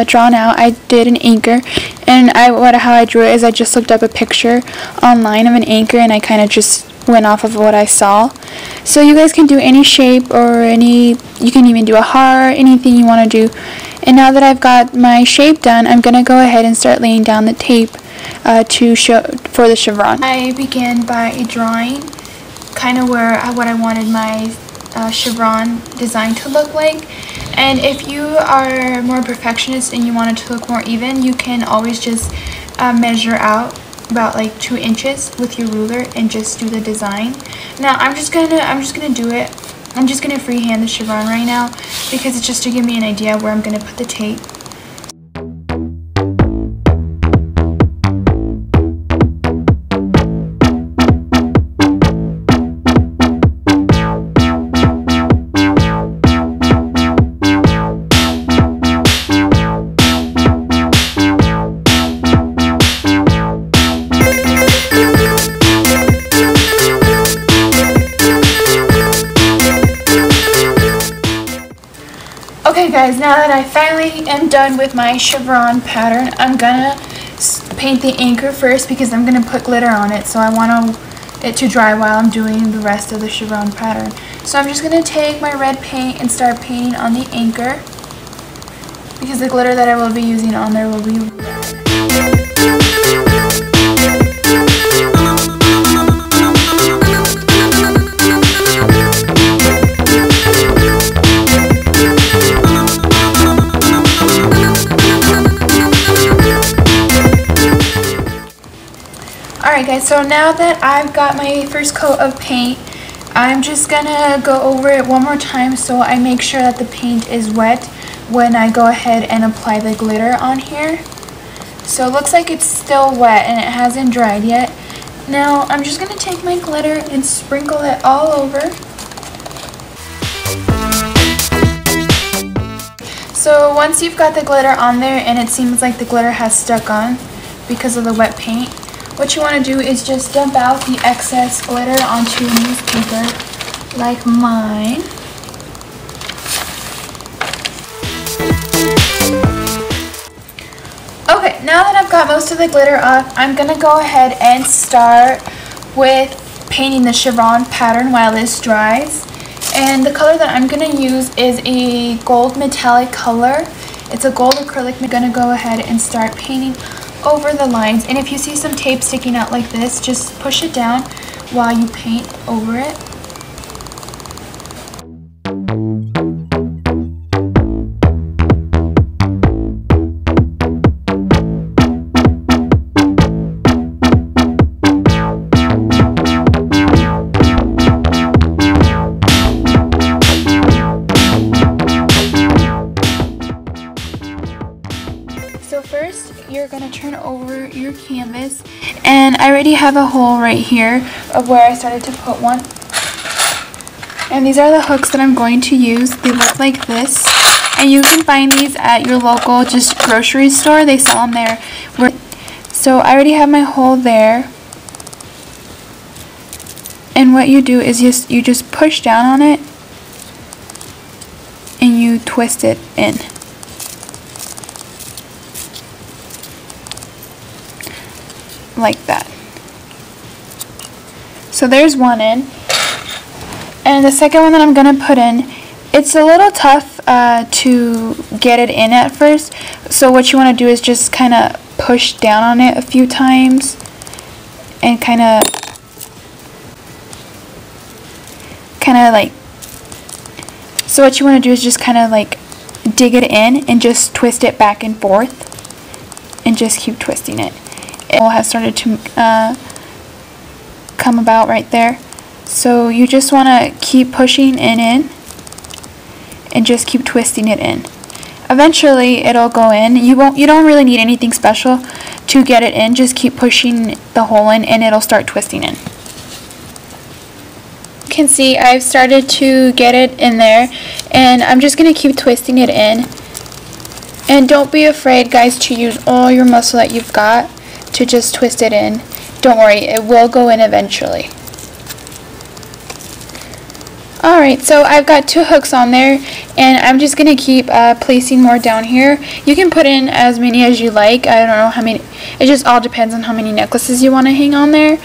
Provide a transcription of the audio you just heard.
drawn out. I did an anchor, and how I drew it is I just looked up a picture online of an anchor, and I kind of just went off of what I saw. So you guys can do any shape or you can even do a heart, anything you want to do. And now that I've got my shape done, I'm going to go ahead and start laying down the tape for the chevron. I began by drawing kind of what I wanted my chevron design to look like. And if you are more perfectionist and you want it to look more even, you can always just measure out about like 2 inches with your ruler and just do the design. Now I'm just gonna do it. I'm just gonna freehand the chevron right now because it's just to give me an idea where I'm gonna put the tape. Okay guys, now that I finally am done with my chevron pattern, I'm gonna paint the anchor first because I'm gonna put glitter on it, so I want it to dry while I'm doing the rest of the chevron pattern. So I'm just gonna take my red paint and start painting on the anchor because the glitter that I will be using on there will be red. Alright guys, so now that I've got my first coat of paint, I'm just gonna go over it one more time so I make sure that the paint is wet when I go ahead and apply the glitter on here. So it looks like it's still wet and it hasn't dried yet. Now I'm just gonna take my glitter and sprinkle it all over. So once you've got the glitter on there and it seems like the glitter has stuck on because of the wet paint, what you want to do is just dump out the excess glitter onto a newspaper like mine. Okay, now that I've got most of the glitter off, I'm going to go ahead and start with painting the chevron pattern while this dries. And the color that I'm going to use is a gold metallic color. It's a gold acrylic. I'm going to go ahead and start painting over the lines, and if you see some tape sticking out like this, just push it down while you paint over it. So first, you're going to turn over your canvas, and I already have a hole right here of where I started to put one. And these are the hooks that I'm going to use. They look like this, and you can find these at your local just grocery store. They sell them there. So I already have my hole there, and what you do is you just push down on it and you twist it in. Like that. So there's one in, and the second one that I'm gonna put in, it's a little tough to get it in at first, so what you want to do is just kind of push down on it a few times and kind of like, so what you want to do is just kind of like dig it in and just twist it back and forth and just keep twisting it. It has started to come about right there. So you just want to keep pushing it in and just keep twisting it in. Eventually it'll go in. You don't really need anything special to get it in. Just keep pushing the hole in and it'll start twisting in. You can see I've started to get it in there, and I'm just going to keep twisting it in. And don't be afraid, guys, to use all your muscle that you've got to just twist it in. Don't worry, it will go in eventually. Alright, so I've got 2 hooks on there, and I'm just going to keep placing more down here. You can put in as many as you like. I don't know how many. It just all depends on how many necklaces you want to hang on there.